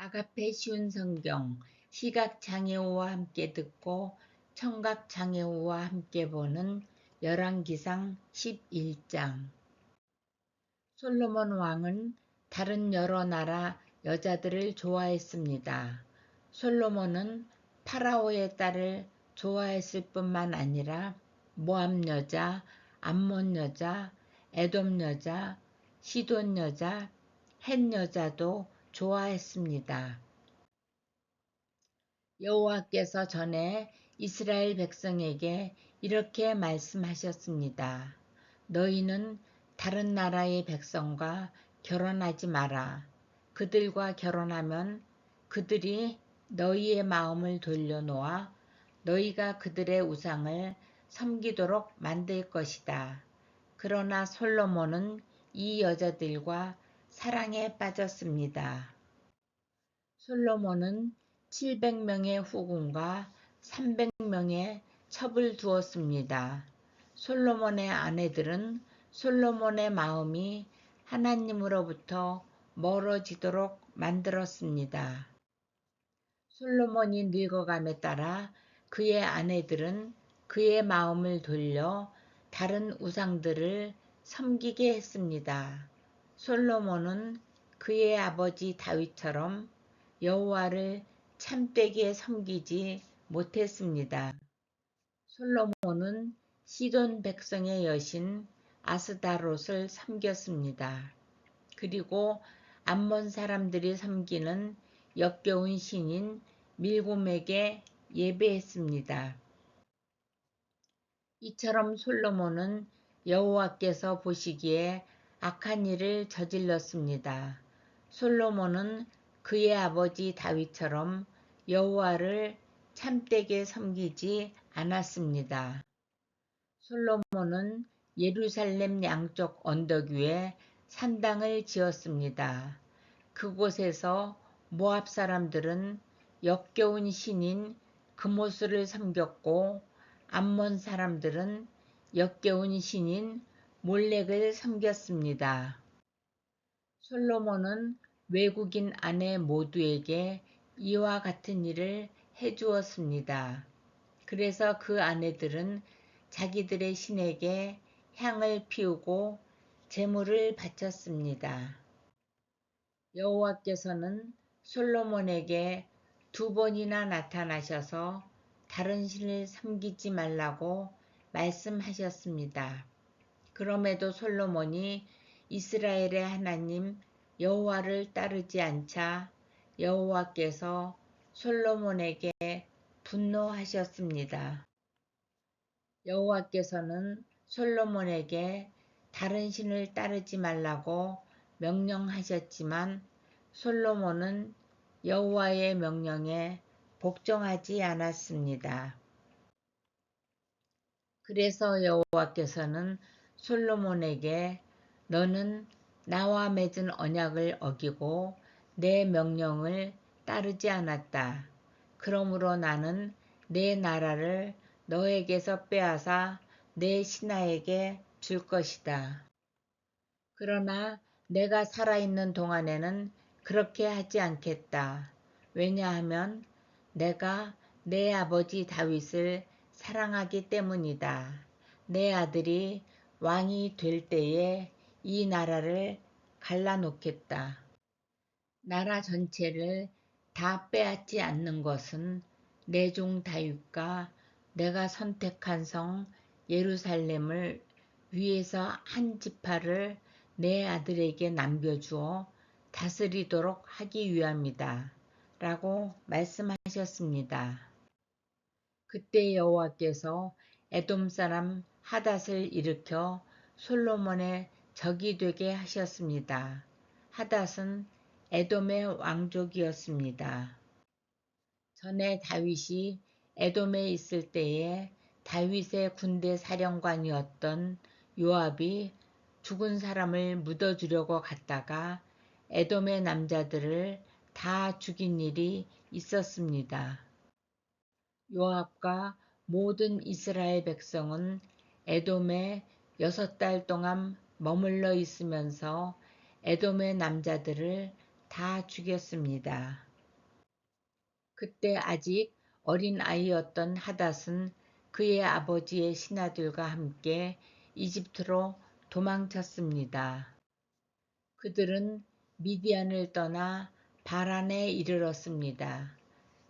아가페 쉬운 성경, 시각장애우와 함께 듣고 청각장애우와 함께 보는 열왕기상 11장. 솔로몬 왕은 다른 여러 나라 여자들을 좋아했습니다. 솔로몬은 파라오의 딸을 좋아했을 뿐만 아니라 모압 여자, 암몬 여자, 에돔 여자, 시돈 여자, 헷 여자도 좋아했습니다. 여호와께서 전에 이스라엘 백성에게 이렇게 말씀하셨습니다. 너희는 다른 나라의 백성과 결혼하지 마라. 그들과 결혼하면 그들이 너희의 마음을 돌려놓아 너희가 그들의 우상을 섬기도록 만들 것이다. 그러나 솔로몬은 이 여자들과 사랑에 빠졌습니다. 솔로몬은 700명의 후궁과 300명의 첩을 두었습니다. 솔로몬의 아내들은 솔로몬의 마음이 하나님으로부터 멀어지도록 만들었습니다. 솔로몬이 늙어감에 따라 그의 아내들은 그의 마음을 돌려 다른 우상들을 섬기게 했습니다. 솔로몬은 그의 아버지 다윗처럼 여호와를 참되게 섬기지 못했습니다. 솔로몬은 시돈 백성의 여신 아스다롯을 섬겼습니다. 그리고 암몬 사람들이 섬기는 역겨운 신인 밀곰에게 예배했습니다. 이처럼 솔로몬은 여호와께서 보시기에 악한 일을 저질렀습니다. 솔로몬은 그의 아버지 다윗처럼 여호와를 참되게 섬기지 않았습니다. 솔로몬은 예루살렘 양쪽 언덕 위에 산당을 지었습니다. 그곳에서 모압 사람들은 역겨운 신인 그모스를 섬겼고 암몬 사람들은 역겨운 신인 몰렉을 섬겼습니다. 솔로몬은 외국인 아내 모두에게 이와 같은 일을 해주었습니다. 그래서 그 아내들은 자기들의 신에게 향을 피우고 제물을 바쳤습니다. 여호와께서는 솔로몬에게 2번이나 나타나셔서 다른 신을 섬기지 말라고 말씀하셨습니다. 그럼에도 솔로몬이 이스라엘의 하나님 여호와를 따르지 않자 여호와께서 솔로몬에게 분노하셨습니다. 여호와께서는 솔로몬에게 다른 신을 따르지 말라고 명령하셨지만 솔로몬은 여호와의 명령에 복종하지 않았습니다. 그래서 여호와께서는 솔로몬에게 너는 나와 맺은 언약을 어기고 내 명령을 따르지 않았다. 그러므로 나는 내 나라를 너에게서 빼앗아 내 신하에게 줄 것이다. 그러나 내가 살아있는 동안에는 그렇게 하지 않겠다. 왜냐하면 내가 내 아버지 다윗을 사랑하기 때문이다. 내 아들이 왕이 될 때에 이 나라를 갈라놓겠다. 나라 전체를 다 빼앗지 않는 것은 내 종 다윗과 내가 선택한 성 예루살렘을 위해서 한 지파를 내 아들에게 남겨주어 다스리도록 하기 위함이다. 라고 말씀하셨습니다. 그때 여호와께서 에돔 사람 하닷을 일으켜 솔로몬의 적이 되게 하셨습니다. 하닷은 에돔의 왕족이었습니다. 전에 다윗이 에돔에 있을 때에 다윗의 군대 사령관이었던 요압이 죽은 사람을 묻어주려고 갔다가 에돔의 남자들을 다 죽인 일이 있었습니다. 요압과 모든 이스라엘 백성은 에돔에 6달 동안 머물러 있으면서 에돔의 남자들을 다 죽였습니다. 그때 아직 어린 아이였던 하닷은 그의 아버지의 신하들과 함께 이집트로 도망쳤습니다. 그들은 미디안을 떠나 바란에 이르렀습니다.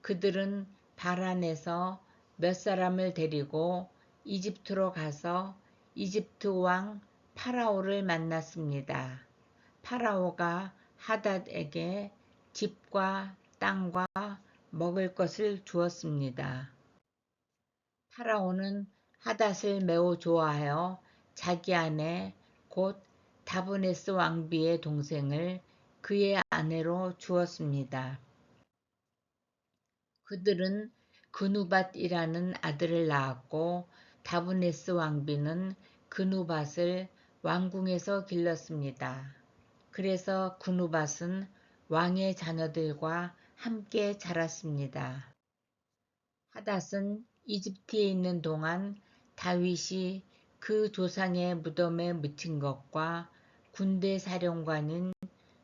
그들은 바란에서 몇 사람을 데리고 이집트로 가서 이집트 왕 파라오를 만났습니다. 파라오가 하닷에게 집과 땅과 먹을 것을 주었습니다. 파라오는 하닷을 매우 좋아하여 자기 아내 곧 다브네스 왕비의 동생을 그의 아내로 주었습니다. 그들은 그누밧이라는 아들을 낳았고 다브네스 왕비는 그누밧을 왕궁에서 길렀습니다. 그래서 그누밧은 왕의 자녀들과 함께 자랐습니다. 하닷은 이집트에 있는 동안 다윗이 그 조상의 무덤에 묻힌 것과 군대 사령관인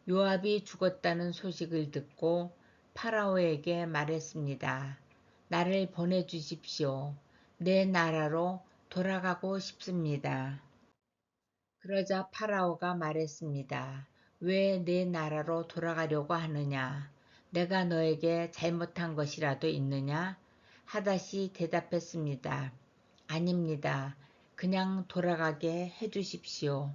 요압이 죽었다는 소식을 듣고 파라오에게 말했습니다. 나를 보내주십시오. 내 나라로 돌아가고 싶습니다. 그러자 파라오가 말했습니다. 왜 내 나라로 돌아가려고 하느냐? 내가 너에게 잘못한 것이라도 있느냐? 하닷이 대답했습니다. 아닙니다. 그냥 돌아가게 해주십시오.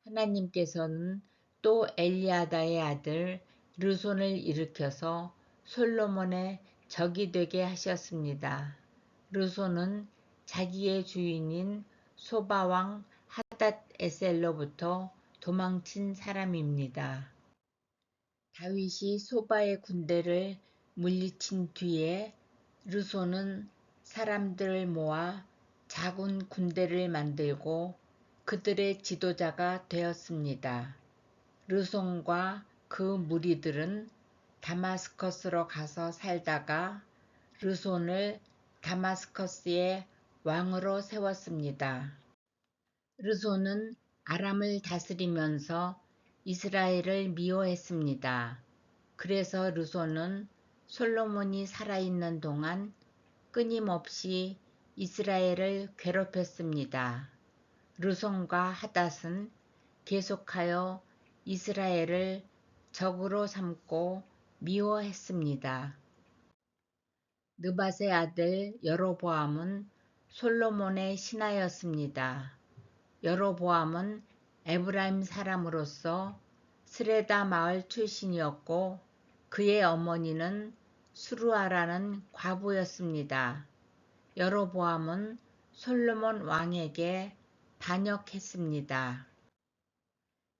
하나님께서는 또 엘리아다의 아들 르손을 일으켜서 솔로몬의 적이 되게 하셨습니다. 르손은 자기의 주인인 소바왕 하닷에셀로부터 도망친 사람입니다. 다윗이 소바의 군대를 물리친 뒤에 르손은 사람들을 모아 작은 군대를 만들고 그들의 지도자가 되었습니다. 르손과 그 무리들은 다마스커스로 가서 살다가 르손을 다마스커스의 왕으로 세웠습니다. 르손은 아람을 다스리면서 이스라엘을 미워했습니다. 그래서 르손은 솔로몬이 살아있는 동안 끊임없이 이스라엘을 괴롭혔습니다. 르손과 하닷은 계속하여 이스라엘을 적으로 삼고 미워했습니다. 느밧의 아들 여로보암은 솔로몬의 신하였습니다. 여로보암은 에브라임 사람으로서 스레다 마을 출신이었고 그의 어머니는 수루아라는 과부였습니다. 여로보암은 솔로몬 왕에게 반역했습니다.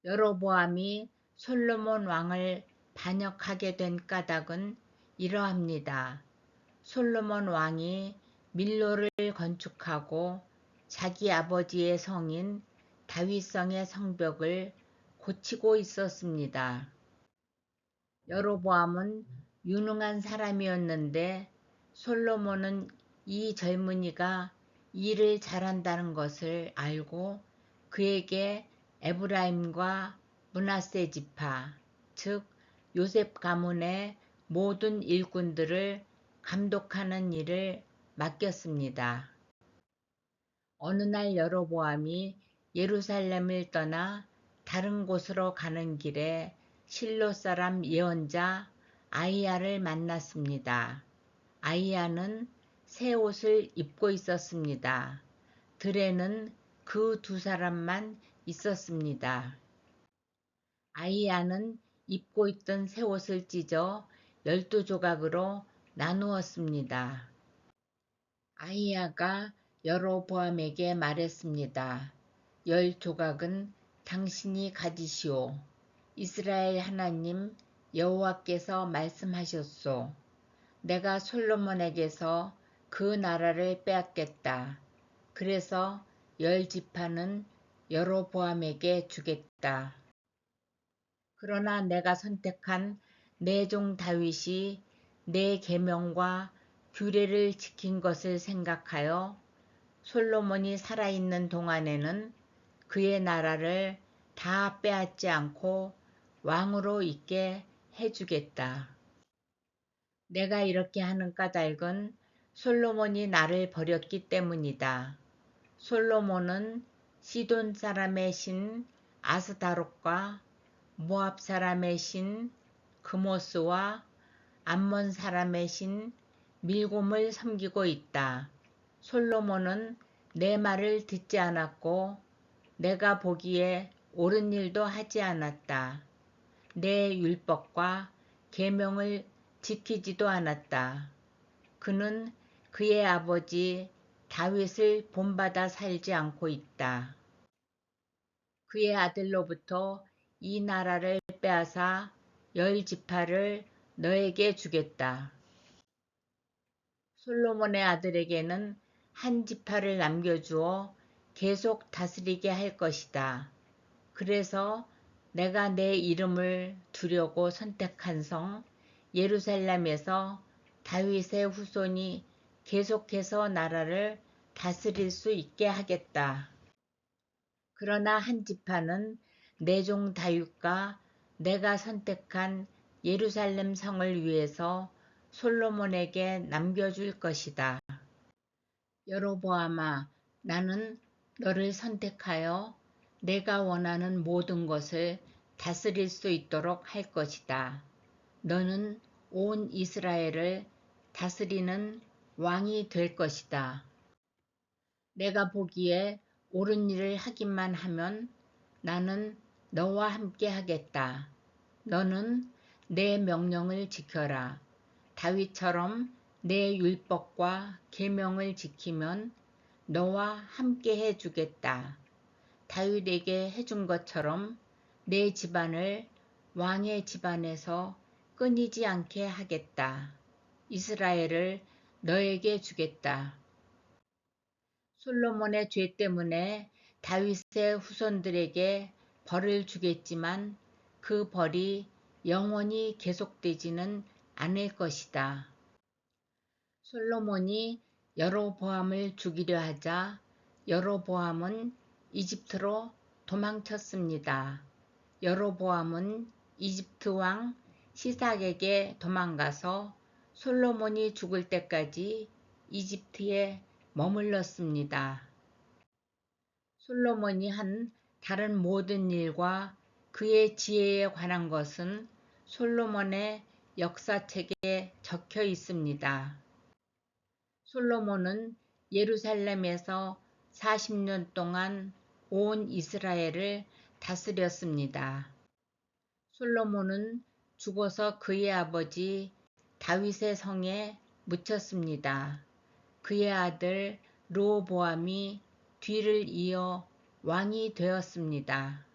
여로보암이 솔로몬 왕을 반역하게 된 까닭은 이러합니다. 솔로몬 왕이 밀로를 건축하고 자기 아버지의 성인 다윗성의 성벽을 고치고 있었습니다. 여로보암은 유능한 사람이었는데 솔로몬은 이 젊은이가 일을 잘한다는 것을 알고 그에게 에브라임과 므낫세 지파, 즉 요셉 가문의 모든 일꾼들을 감독하는 일을 맡겼습니다. 어느 날 여로보암이 예루살렘을 떠나 다른 곳으로 가는 길에 실로 사람 예언자 아히야를 만났습니다. 아히야는 새 옷을 입고 있었습니다. 들에는 그 두 사람만 있었습니다. 아히야는 입고 있던 새 옷을 찢어 12조각으로 나누었습니다. 아히야가 여로보암에게 말했습니다. 10조각은 당신이 가지시오. 이스라엘 하나님 여호와께서 말씀하셨소. 내가 솔로몬에게서 그 나라를 빼앗겠다. 그래서 10지파는 여로보암에게 주겠다. 그러나 내가 선택한 내 종 다윗이 내 계명과 규례를 지킨 것을 생각하여 솔로몬이 살아있는 동안에는 그의 나라를 다 빼앗지 않고 왕으로 있게 해주겠다. 내가 이렇게 하는 까닭은 솔로몬이 나를 버렸기 때문이다. 솔로몬은 시돈 사람의 신 아스다롯과 모압 사람의 신 그모스와 암몬 사람의 신 밀곰을 섬기고 있다. 솔로몬은 내 말을 듣지 않았고 내가 보기에 옳은 일도 하지 않았다. 내 율법과 계명을 지키지도 않았다. 그는 그의 아버지 다윗을 본받아 살지 않고 있다. 그의 아들로부터 이 나라를 빼앗아 10지파를 너에게 주겠다. 솔로몬의 아들에게는 한 지파를 남겨주어 계속 다스리게 할 것이다. 그래서 내가 내 이름을 두려고 선택한 성 예루살렘에서 다윗의 후손이 계속해서 나라를 다스릴 수 있게 하겠다. 그러나 한 지파는 내 종 다윗과 내가 선택한 예루살렘 성을 위해서 솔로몬에게 남겨줄 것이다. 여로보암아, 나는 너를 선택하여 내가 원하는 모든 것을 다스릴 수 있도록 할 것이다. 너는 온 이스라엘을 다스리는 왕이 될 것이다. 내가 보기에 옳은 일을 하기만 하면 나는 너와 함께 하겠다. 너는 내 명령을 지켜라. 다윗처럼 내 율법과 계명을 지키면 너와 함께 해주겠다. 다윗에게 해준 것처럼 내 집안을 왕의 집안에서 끊이지 않게 하겠다. 이스라엘을 너에게 주겠다. 솔로몬의 죄 때문에 다윗의 후손들에게 벌을 주겠지만 그 벌이 영원히 계속되지는 않을 것이다. 솔로몬이 여로보암을 죽이려 하자 여로보암은 이집트로 도망쳤습니다. 여로보암은 이집트 왕 시삭에게 도망가서 솔로몬이 죽을 때까지 이집트에 머물렀습니다. 솔로몬이 한 다른 모든 일과 그의 지혜에 관한 것은 솔로몬의 역사책에 적혀 있습니다. 솔로몬은 예루살렘에서 40년 동안 온 이스라엘을 다스렸습니다. 솔로몬은 죽어서 그의 아버지 다윗의 성에 묻혔습니다. 그의 아들 르호보암이 뒤를 이어 왕이 되었습니다.